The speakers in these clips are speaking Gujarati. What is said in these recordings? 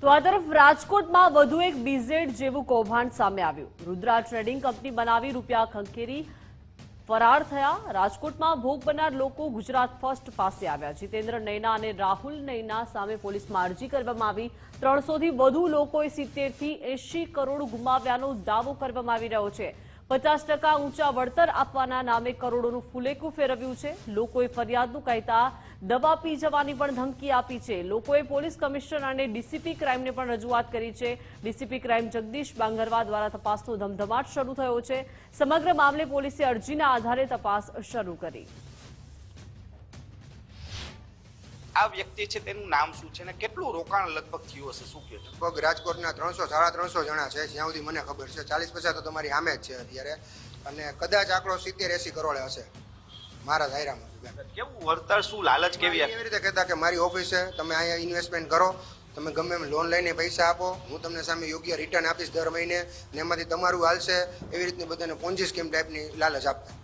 તો આ તરફ રાજકોટમાં વધુ એક બીઝેડ જેવું કૌભાંડ સામે આવ્યું। રુદ્રા ટ્રેડિંગ કંપની બનાવી રૂપિયા ખંખેરી ફરાર થયા। રાજકોટમાં ભોગ બનનાર લોકો ગુજરાત ફર્સ્ટ પાસે આવ્યા। જીતેન્દ્ર નૈના અને રાહુલ નૈના સામે પોલીસમાં અરજી કરવામાં આવી। 300 થી વધુ લોકોએ 70 થી 80 કરોડ ગુમાવ્યાનો દાવો કરવામાં આવી રહ્યો છે। 50% ઊંચા વળતર આપવાના નામે કરોડોનું ફુલેકું ફેરવ્યું છે। લોકોએ ફરિયાદનું કહેતા દવા પી જવાની પણ ધમકી આપી છે। લોકોએ પોલીસ કમિશનર અને ડીસીપી ક્રાઇમને પણ રજૂઆત કરી છે। ડીસીપી ક્રાઇમ જગદીશ બાંગરવા દ્વારા તપાસનો ધમધમાટ શરૂ થયો છે। સમગ્ર મામલે પોલીસે અરજીના આધારે તપાસ શરૂ કરી। આ વ્યક્તિ છે તેનું નામ શું છે ને કેટલું રોકાણ લગભગ થયું હશે, શું કહે છે? લગભગ રાજકોટના 300-350 જણા છે, જ્યાં સુધી મને ખબર છે। 40-50 તો તમારી સામે જ છે અત્યારે, અને કદાચ આંકડો 70-80 કરોડ હશે મારા દાયરામાં। કેવું વળતર, શું લાલચ કેવી? એવી રીતે કહેતા કે મારી ઓફિસ છે, તમે અહીંયા ઇન્વેસ્ટમેન્ટ કરો, તમે ગમે એમ લોન લઈને પૈસા આપો, હું તમને સામે યોગ્ય રિટર્ન આપીશ દર મહિને, ને એમાંથી તમારું હાલશે। એવી રીતની બધાને પોન્જી સ્કીમ ટાઈપની લાલચ આપતા।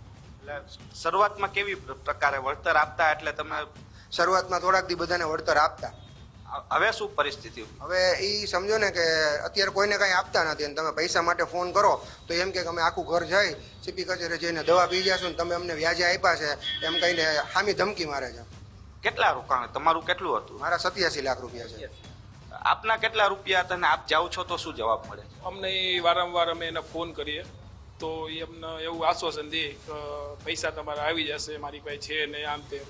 શરૂઆતમાં કેવી પ્રકારે વળતર આપતા? એટલે તમે શરૂઆતમાં થોડાક દી બધાને વળતર આપતા। હવે શું પરિસ્થિતિ? હવે એ સમજો ને કે અત્યારે કોઈને કાંઈ આપતા નથી, અને તમે પૈસા માટે ફોન કરો તો એમ કે અમે આખું ઘર જઈ સીપી કચેરી જઈને દવા પી જશું ને તમે અમને વ્યાજે આપ્યા છે એમ કહીને હામી ધમકી મારે છે। કેટલા રોકાણ? તમારું કેટલું હતું? મારા 87 લાખ રૂપિયા છે। આપના કેટલા રૂપિયા હતા ને આપ જાઓ છો તો શું જવાબ મળે? અમને એ વારંવાર અમે એને ફોન કરીએ તો એ અમને એવું આશ્વાસન દે કે પૈસા તમારા આવી જશે, મારી પાસે છે ને આમ તે।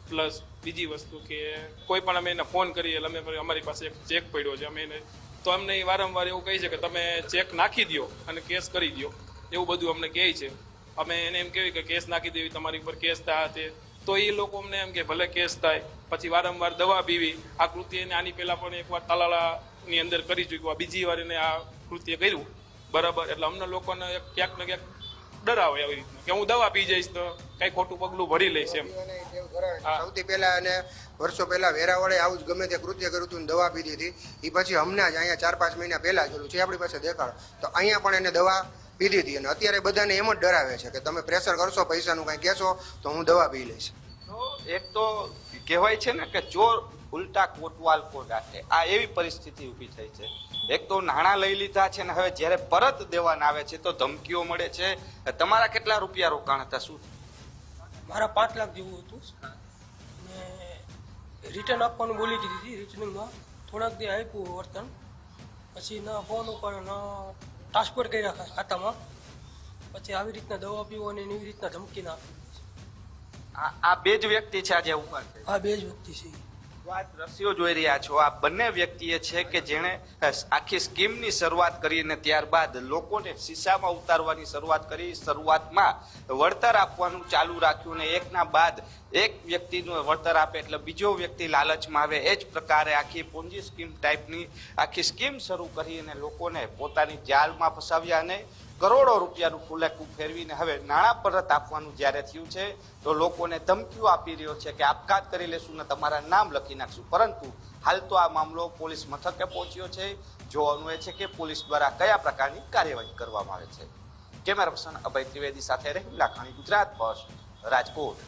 પ્લસ બીજી વસ્તુ કે કોઈ પણ અમે એને ફોન કરીએ એટલે અમે અમારી પાસે એક ચેક પડ્યો છે, અમે એને તો અમને એ વારંવાર એવું કહે છે કે તમે ચેક નાખી દો અને કેસ કરી દો, એવું બધું અમને કહે છે। અમે એને એમ કહેવી કે કેસ નાખી દેવી, તમારી ઉપર કેસ થાય તે, તો એ લોકો અમને એમ કે ભલે કેસ થાય, પછી વારંવાર દવા પીવી। આ કૃત્ય એને આની પહેલાં પણ એકવાર તાલાળાની અંદર કરી ચૂક્યું, બીજી વાર એને આ કૃત્ય કર્યું, બરાબર। એટલે અમને લોકોને ક્યાંક ને ક્યાંક ડરાવે આવી રીતના કે હું દવા પી જઈશ તો કઈ ખોટું પગલું ભરી લઈશ એમ। સૌથી પહેલા અને વર્ષો પહેલા વેરાવળે આવું જ ગમે તે કૃત્ય કર્યું હતું, દવા પીધી હતી। એ પછી હમણાં જ અહીંયા 4-5 મહિના પહેલા જોયું છે, આપણી પાસે દેખાડો તો અહીંયા પણ એને દવા પીધી હતી। અને અત્યારે બધાને એમ જ ડરાવે છે કે તમે પ્રેશર કરશો, પૈસાનું કંઈ કહેશો તો હું દવા પી લઈશ। એક તો કહેવાય છે ને કે ચોર ઉલટા કોટવાલ કો ડાંટે, આ એવી પરિસ્થિતિ ઊભી થઈ છે। એક તો નાણાં લઈ લીધા છે ને હવે જ્યારે પરત દેવાના આવે છે તો ધમકીઓ મળે છે। તમારા કેટલા રૂપિયા રોકાણ હતા? શું? મારા 5 લાખ જેવું હતું ને રિટર્ન આપવાનું બોલી દીધી હતી। રિટર્નિંગમાં થોડાક દી આપ્યું વર્તન, પછી ના ફોન ઉપર ના ટ્રાન્સફર કર્યા ખાતામાં, પછી આવી રીતના દવા પીવો અને એવી રીતના ધમકી ના આપી। આ બે જ વ્યક્તિ છે આજે ઉભા છે? આ બે જ વ્યક્તિ છે। આ દ્રશ્યો જોઈ રહ્યા છો, આ બંને વ્યક્તિએ છે કે જેણે આખી સ્કીમની શરૂઆત કરીને ત્યારબાદ લોકોને શીશામાં ઉતારવાની શરૂઆત કરી। શરૂઆતમાં વળતર આપવાનું ચાલુ રાખ્યું ને એકના બાદ એક વ્યક્તિનું વળતર આપે એટલે બીજો વ્યક્તિ લાલચમાં આવે, એ જ પ્રકારે આખી પોન્જી સ્કીમ ટાઈપની આખી સ્કીમ શરૂ કરી અને લોકોને પોતાની જાળમાં ફસાવ્યા અને કરોડો રૂપિયાનું ફુલેકું ફેરવીને હવે નાણાં પરત આપવાનું જ્યારે થયું છે તો લોકોને ધમકીઓ આપી રહ્યો છે કે આપઘાત કરી લેશું ને તમારા નામ લખી નાખશું। પરંતુ હાલ તો આ મામલો પોલીસ મથકે પહોંચ્યો છે। જોવાનું એ છે કે પોલીસ દ્વારા કયા પ્રકારની કાર્યવાહી કરવામાં આવે છે। કેમેરા પર્સન અભય ત્રિવેદી સાથે રહેલા ખાણી, ગુજરાત ફર્સ્ટ, રાજકોટ।